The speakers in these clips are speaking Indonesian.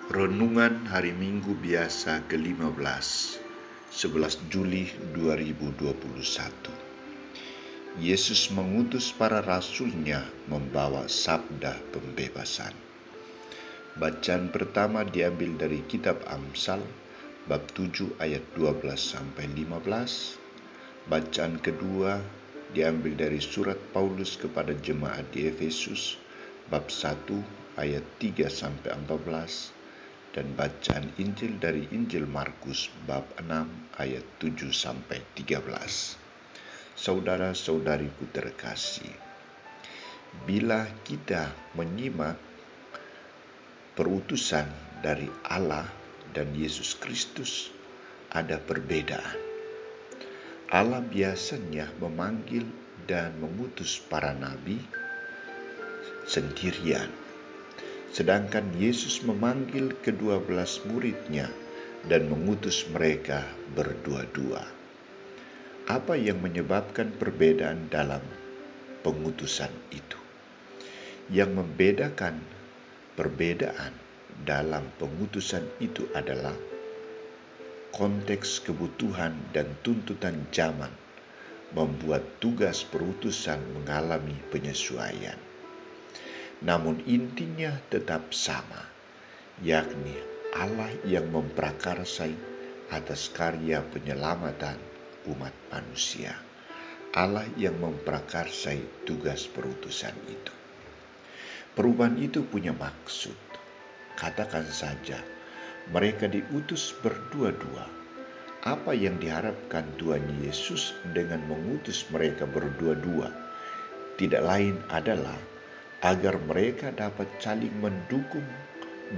Renungan Hari Minggu Biasa ke-15, 11 Juli 2021. Yesus mengutus para rasulnya membawa sabda pembebasan. Bacaan pertama diambil dari kitab Amsal, bab 7 ayat 12-15. Bacaan kedua diambil dari surat Paulus kepada jemaat di Efesus, bab 1 ayat 3-14. Dan bacaan Injil dari Injil Markus bab 6 ayat 7-13. Saudara-saudariku terkasih, bila kita menyimak perutusan dari Allah dan Yesus Kristus, ada perbedaan. Allah biasanya memanggil dan mengutus para nabi sendirian, sedangkan Yesus memanggil ke-12 muridnya dan mengutus mereka berdua-dua. Apa yang menyebabkan perbedaan dalam pengutusan itu? Yang membedakan perbedaan dalam pengutusan itu adalah konteks kebutuhan dan tuntutan zaman membuat tugas perutusan mengalami penyesuaian. Namun intinya tetap sama, yakni Allah yang memprakarsai atas karya penyelamatan umat manusia. Allah yang memprakarsai tugas perutusan itu. Perubahan itu punya maksud. Katakan saja, mereka diutus berdua-dua. Apa yang diharapkan Tuhan Yesus dengan mengutus mereka berdua-dua? Tidak lain adalah agar mereka dapat saling mendukung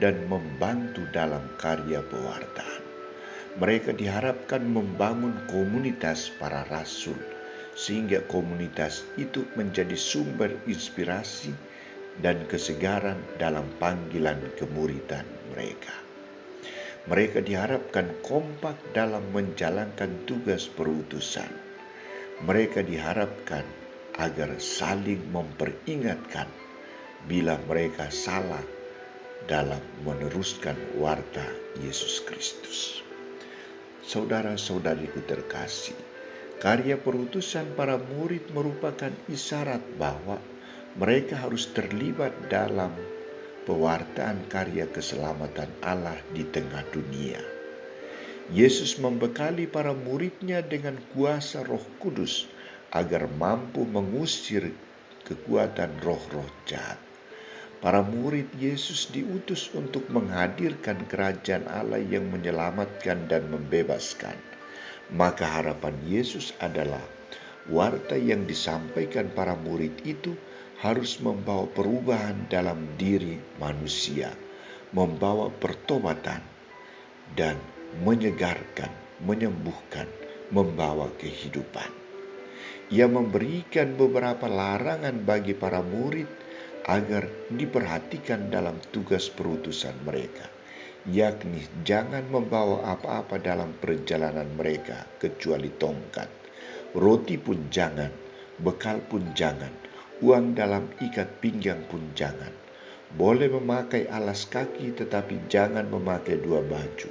dan membantu dalam karya pewartaan. Mereka diharapkan membangun komunitas para rasul, sehingga komunitas itu menjadi sumber inspirasi dan kesegaran dalam panggilan kemuridan mereka. Mereka diharapkan kompak dalam menjalankan tugas perutusan. Mereka diharapkan agar saling memperingatkan bila mereka salah dalam meneruskan warta Yesus Kristus. Saudara-saudariku terkasih, karya perutusan para murid merupakan isyarat bahwa mereka harus terlibat dalam pewartaan karya keselamatan Allah di tengah dunia. Yesus membekali para muridnya dengan kuasa Roh Kudus agar mampu mengusir kekuatan roh-roh jahat. Para murid Yesus diutus untuk menghadirkan kerajaan Allah yang menyelamatkan dan membebaskan. Maka harapan Yesus adalah warta yang disampaikan para murid itu harus membawa perubahan dalam diri manusia, membawa pertobatan, dan menyegarkan, menyembuhkan, membawa kehidupan. Ia memberikan beberapa larangan bagi para murid agar diperhatikan dalam tugas perutusan mereka, yakni jangan membawa apa-apa dalam perjalanan mereka kecuali tongkat, roti pun jangan, bekal pun jangan, uang dalam ikat pinggang pun jangan. Boleh memakai alas kaki tetapi jangan memakai dua baju.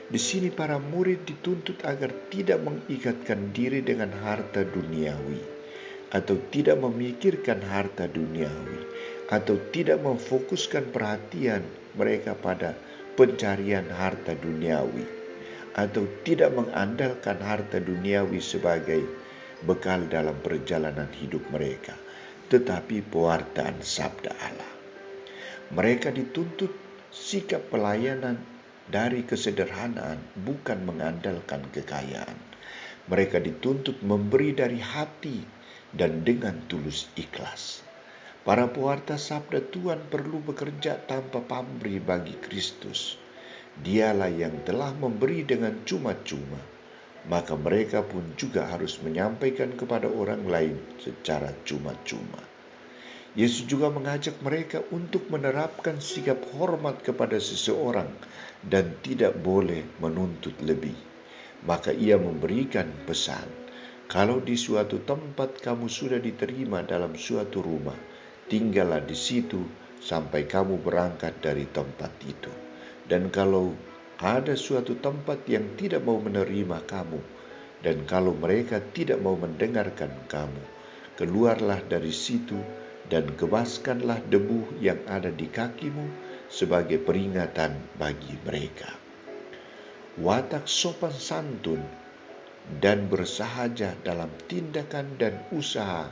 Di sini para murid dituntut agar tidak mengikatkan diri dengan harta duniawi, atau tidak memikirkan harta duniawi, atau tidak memfokuskan perhatian mereka pada pencarian harta duniawi, atau tidak mengandalkan harta duniawi sebagai bekal dalam perjalanan hidup mereka, tetapi pewartaan sabda Allah. Mereka dituntut sikap pelayanan dari kesederhanaan, bukan mengandalkan kekayaan. Mereka dituntut memberi dari hati dan dengan tulus ikhlas. Para pewarta sabda Tuhan perlu bekerja tanpa pamrih bagi Kristus. Dialah yang telah memberi dengan cuma-cuma, maka mereka pun juga harus menyampaikan kepada orang lain secara cuma-cuma. Yesus juga mengajak mereka untuk menerapkan sikap hormat kepada seseorang dan tidak boleh menuntut lebih. Maka ia memberikan pesan, kalau di suatu tempat kamu sudah diterima dalam suatu rumah, tinggallah di situ sampai kamu berangkat dari tempat itu. Dan kalau ada suatu tempat yang tidak mau menerima kamu, dan kalau mereka tidak mau mendengarkan kamu, keluarlah dari situ dan kebaskanlah debu yang ada di kakimu sebagai peringatan bagi mereka. Watak sopan santun dan bersahaja dalam tindakan dan usaha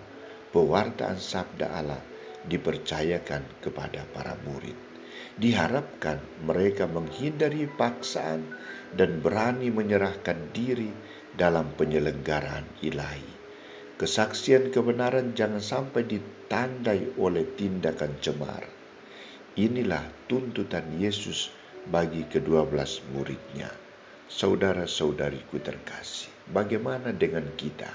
pewartaan sabda Allah dipercayakan kepada para murid. Diharapkan mereka menghindari paksaan dan berani menyerahkan diri dalam penyelenggaraan ilahi. Kesaksian kebenaran jangan sampai ditandai oleh tindakan cemar. Inilah tuntutan Yesus bagi ke-12 muridnya. Saudara-saudariku terkasih, bagaimana dengan kita?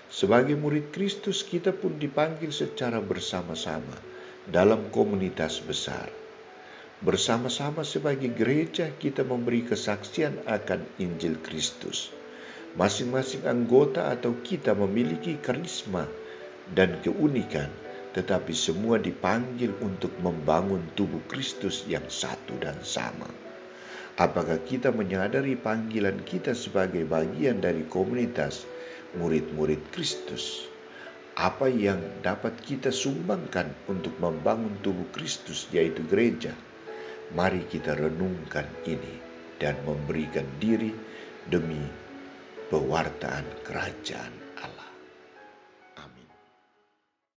Sebagai murid Kristus, kita pun dipanggil secara bersama-sama dalam komunitas besar. Bersama-sama sebagai gereja, kita memberi kesaksian akan Injil Kristus. Masing-masing anggota atau kita memiliki karisma dan keunikan, tetapi semua dipanggil untuk membangun tubuh Kristus yang satu dan sama. Apakah kita menyadari panggilan kita sebagai bagian dari komunitas murid-murid Kristus? Apa yang dapat kita sumbangkan untuk membangun tubuh Kristus, yaitu gereja? Mari kita renungkan ini dan memberikan diri demi pewartaan kerajaan